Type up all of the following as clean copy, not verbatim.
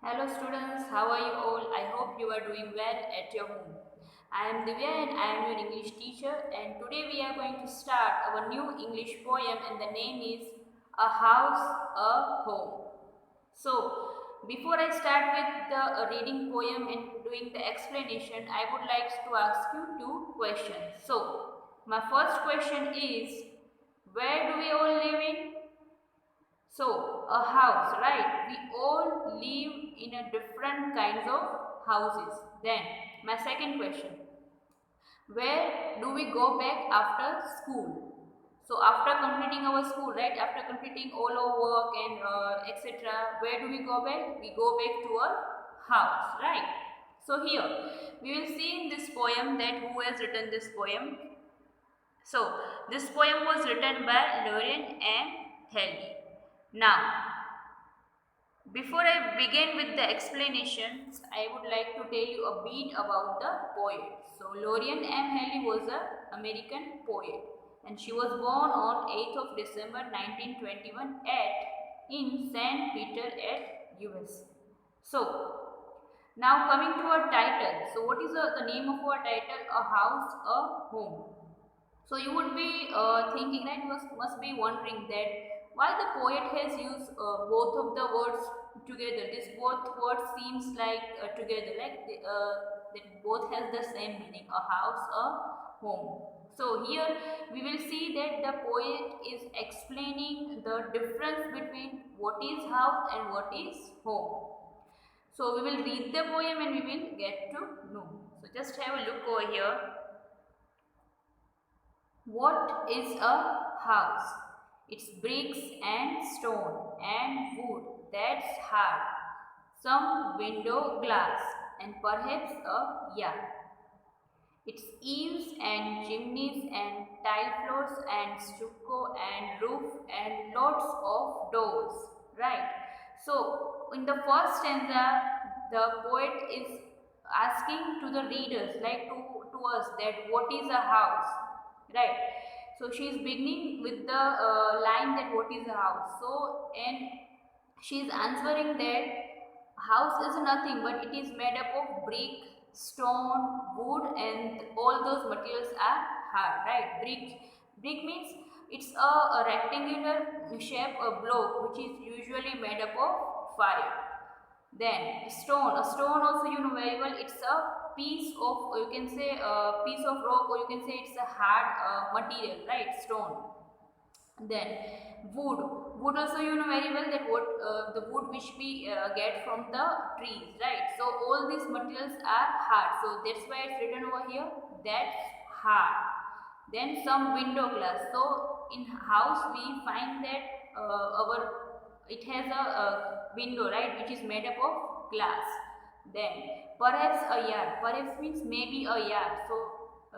Hello students, how are you all? I hope you are doing well at your home. I am Divya and I am your English teacher, and today we are going to start our new English poem, and the name is A House, a Home. So, before I start with the reading poem and doing the explanation, I would like to ask you two questions. So, my first question is, where do we all live in? So, a house, right? We all live in a different kinds of houses. Then, my second question, where do we go back after school? So, after completing our school, right? After completing all our work and etc., where do we go back? We go back to our house, right? So, here we will see in this poem that who has written this poem. So, this poem was written by Lorraine and Haley. Now, before I begin with the explanations, I would like to tell you a bit about the poet. So, Lorraine M. Haley was an American poet, and she was born on 8th of December 1921 at in St. Peter at US. So, now coming to our title. So, what is the name of our title? A House, a Home. So you would be thinking, right? Must be wondering that why the poet has used both of the words together. This both words seems like together, like that both has the same meaning: a house, a home. So here we will see that the poet is explaining the difference between what is house and what is home. So we will read the poem and we will get to know. So just have a look over here. What is a house? It's bricks and stone and wood that's hard, some window glass, and perhaps a yard. It's eaves and chimneys and tile floors and stucco and roof and lots of doors. Right? So, in the first stanza, the poet is asking to the readers, like to us, that what is a house? Right? So, she is beginning with the line that what is a house. So, and she is answering that house is nothing but it is made up of brick, stone, wood, and all those materials are hard, right? Brick means it's a rectangular shape, a block which is usually made up of fire. Then a stone also you know very well. It's a piece of, or you can say a piece of rock, or you can say it's a hard material, right? Stone. Then wood, wood also you know very well that what the wood which we get from the trees, right? So all these materials are hard, so that's why it's written over here, that's hard. Then some window glass. So in house we find that our it has a window, right, which is made up of glass. Then perhaps a yard, perhaps means maybe a yard. So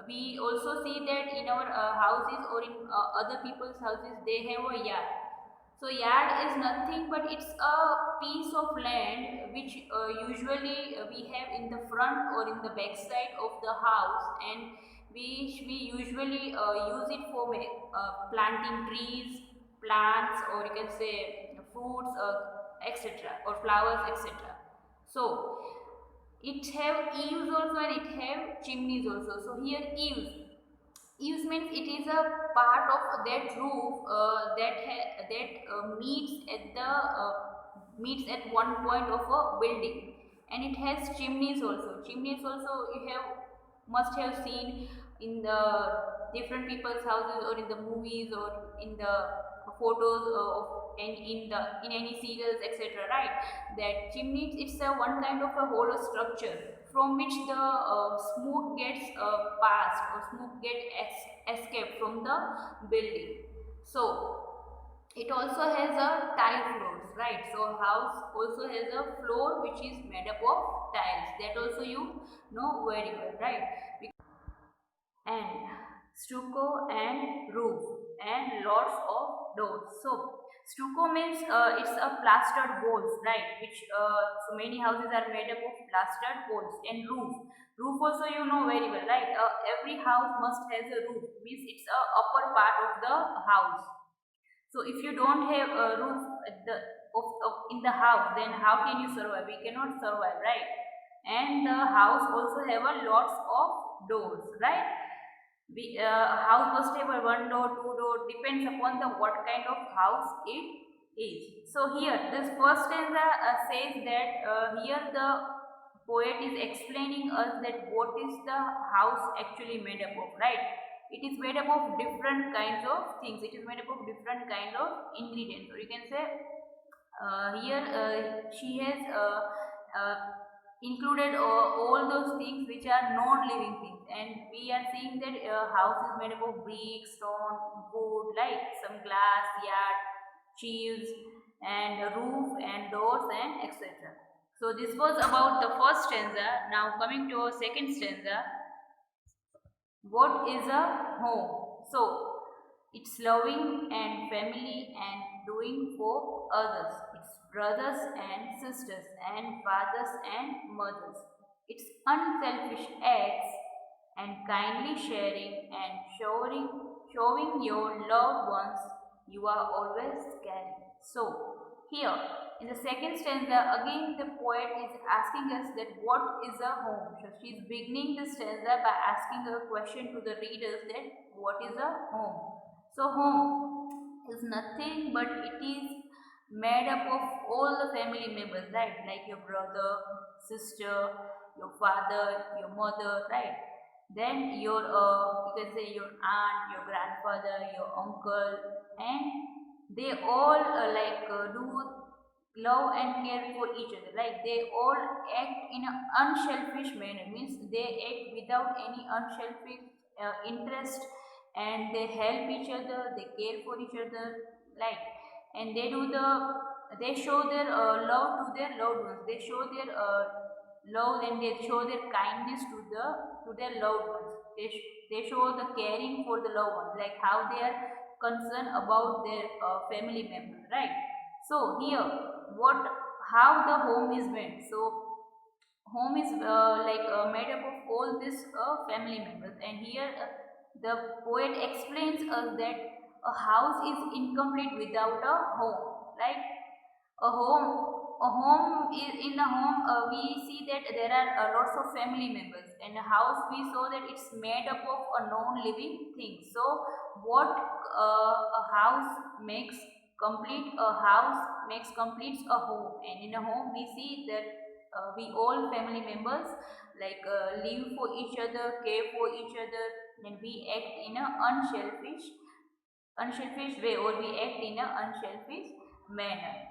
we also see that in our houses or in other people's houses they have a yard. So yard is nothing but it's a piece of land which usually we have in the front or in the back side of the house, and we usually use it for planting trees, plants, or you can say fruits, etc., or flowers, etc. So it have eaves also and it have chimneys also. So here eaves. Eaves means it is a part of that roof that meets at one point of a building, and it has chimneys also. Chimneys also you have must have seen in the different people's houses or in the movies or in the photos of and in any serials, etc., right? That chimney, it's a one kind of a hollow structure from which the smoke gets passed, or smoke get escaped from the building. So it also has a tile floors, right? So house also has a floor which is made up of tiles, that also you know very well, right? And stucco and roof and lots of doors. So stucco means it's a plastered walls, right? Which so many houses are made up of plastered walls. And roof also you know very well, right? Every house must has a roof, means it's a upper part of the house. So if you don't have a roof, in the house, then how can you survive? We cannot survive, right? And the house also have a lots of doors, right? House must have a one door, two door, depends upon the what kind of house it is. So here, this first stanza says that here the poet is explaining us that what is the house actually made up of, right? It is made up of different kinds of things. It is made up of different kind of ingredients. Or you can say here she has uh, included all those things which are non-living things, and we are seeing that house is made up of brick, stone, wood, like some glass, yard, sheaves, and a roof and doors and etc. So this was about the first stanza. Now coming to our second stanza, what is a home? So, it's loving and family and doing for others. It's brothers and sisters and fathers and mothers. It's unselfish acts and kindly sharing and showing your loved ones you are always caring. So, here in the second stanza, again the poet is asking us that what is a home. So she is beginning the stanza by asking a question to the readers that what is a home. So home is nothing but it is made up of all the family members, right? Like your brother, sister, your father, your mother, right? Then your you can say your aunt, your grandfather, your uncle, and they all do love and care for each other. Like they all act in an unselfish manner, means they act without any unselfish interest, and they help each other, they care for each other, like, and they show their love to their loved ones. They show their love and they show their kindness to their loved ones. They show the caring for the loved ones, like how they are concerned about their family members, right? So here, what how the home is made. So home is made up of all these family members, and here the poet explains us that a house is incomplete without a home. Like a home is in a home we see that there are lots of family members, and a house we saw that it's made up of a non-living thing. So what a house makes complete, a house makes completes a home, and in a home we see that we all family members live for each other, care for each other, and we act in a unselfish way, or we act in a unselfish manner.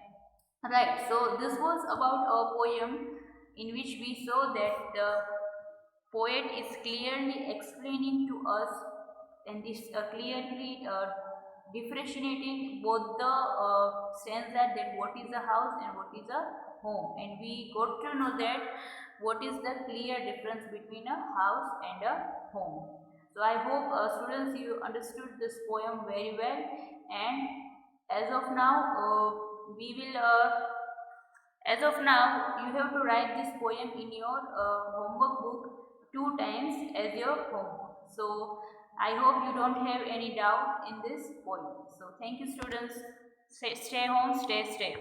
Right, so this was about a poem in which we saw that the poet is clearly explaining to us, and this clearly differentiating both the stanza, that what is a house and what is a home, and we got to know that what is the clear difference between a house and a home. So I hope students you understood this poem very well, and as of now we will as of now you have to write this poem in your homework book 2 times as your homework. So I hope you don't have any doubt in this poem. So thank you students. Stay home, stay safe.